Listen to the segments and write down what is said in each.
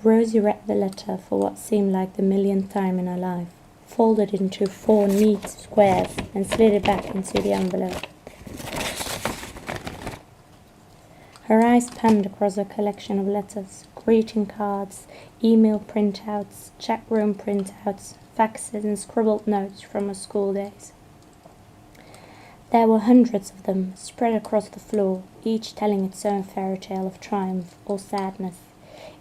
Rosie read the letter for what seemed like the millionth time in her life, folded it into 4 neat squares, and slid it back into the envelope. Her eyes panned across a collection of letters, greeting cards, email printouts, chat room printouts, faxes, and scribbled notes from her school days. There were hundreds of them, spread across the floor, each telling its own fairy tale of triumph or sadness,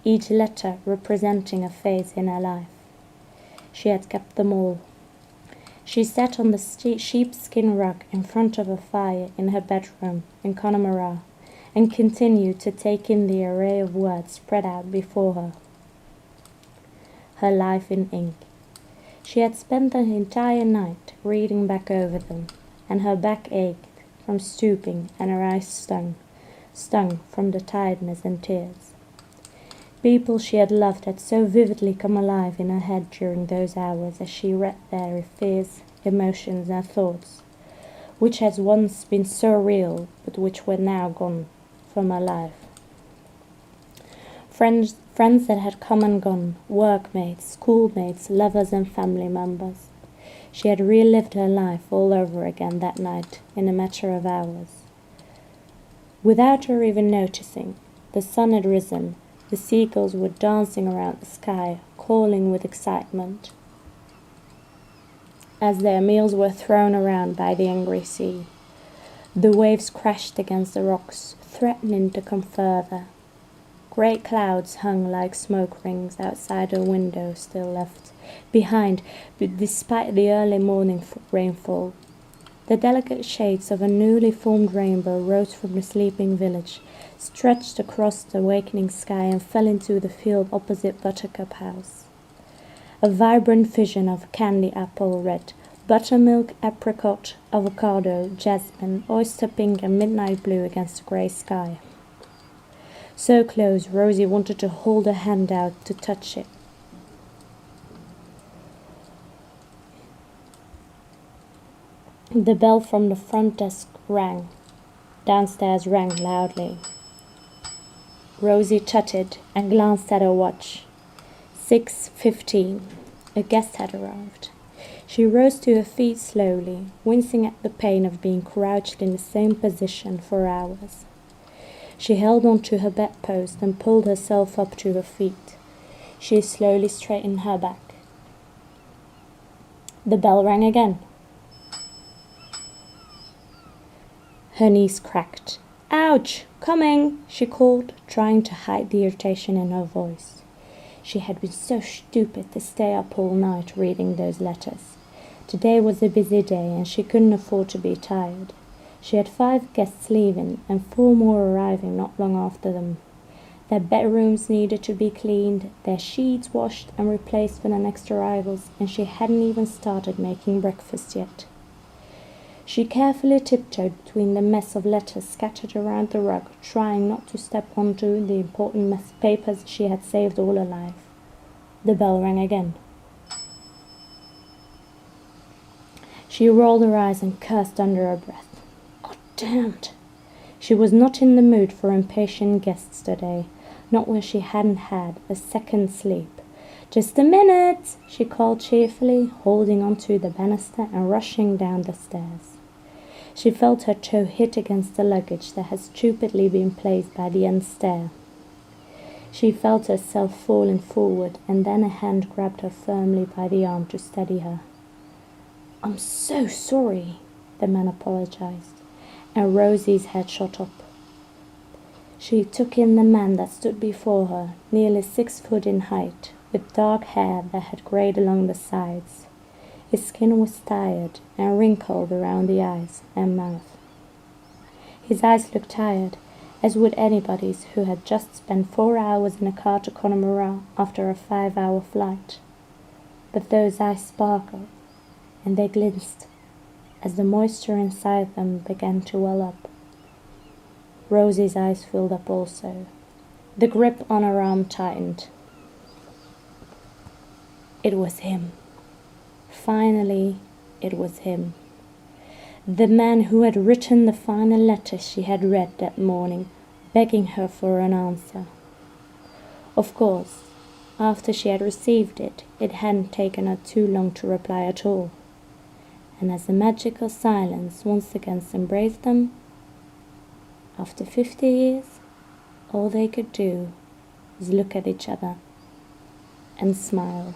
each letter representing a phase in her life. She had kept them all. She sat on the sheepskin rug in front of a fire in her bedroom in Connemara and continued to take in the array of words spread out before her. Her life in ink. She had spent the entire night reading back over them, and her back ached from stooping and her eyes stung from the tiredness and tears. People she had loved had so vividly come alive in her head during those hours as she read their fears, emotions, and thoughts, which had once been so real, but which were now gone from her life. Friends that had come and gone, workmates, schoolmates, lovers, and family members. She had relived her life all over again that night in a matter of hours. Without her even noticing, the sun had risen. The seagulls were dancing around the sky, calling with excitement, as their meals were thrown around by the angry sea. The waves crashed against the rocks, threatening to come further. Great clouds hung like smoke rings outside her window, still left behind, but despite the early morning rainfall. The delicate shades of a newly formed rainbow rose from the sleeping village, stretched across the awakening sky, and fell into the field opposite Buttercup House. A vibrant vision of candy apple red, buttermilk, apricot, avocado, jasmine, oyster pink, and midnight blue against the grey sky. So close, Rosie wanted to hold her hand out to touch it. The bell from the front desk rang. Downstairs rang loudly. Rosie tutted and glanced at her watch. 6:15. A guest had arrived. She rose to her feet slowly, wincing at the pain of being crouched in the same position for hours. She held on to her bedpost and pulled herself up to her feet. She slowly straightened her back. The bell rang again. Her knees cracked. "Ouch! Coming!" she called, trying to hide the irritation in her voice. She had been so stupid to stay up all night reading those letters. Today was a busy day and she couldn't afford to be tired. She had 5 guests leaving and 4 more arriving not long after them. Their bedrooms needed to be cleaned, their sheets washed and replaced for the next arrivals, and she hadn't even started making breakfast yet. She carefully tiptoed between the mess of letters scattered around the rug, trying not to step onto the important papers she had saved all her life. The bell rang again. She rolled her eyes and cursed under her breath. God damned! She was not in the mood for impatient guests today, not when she hadn't had a second's sleep. "Just a minute," she called cheerfully, holding onto the banister and rushing down the stairs. She felt her toe hit against the luggage that had stupidly been placed by the end stair. She felt herself falling forward, and then a hand grabbed her firmly by the arm to steady her. "I'm so sorry," the man apologized, and Rosie's head shot up. She took in the man that stood before her, nearly 6 foot in height, with dark hair that had grayed along the sides. His skin was tired and wrinkled around the eyes and mouth. His eyes looked tired, as would anybody's who had just spent 4 hours in a car to Connemara after a 5-hour flight. But those eyes sparkled, and they glistened as the moisture inside them began to well up. Rosie's eyes filled up also. The grip on her arm tightened. It was him. Finally, it was him. The man who had written the final letter she had read that morning, begging her for an answer. Of course, After she had received it, it hadn't taken her too long to reply at all. And as the magical silence once again embraced them, after 50 years, all they could do was look at each other and smile.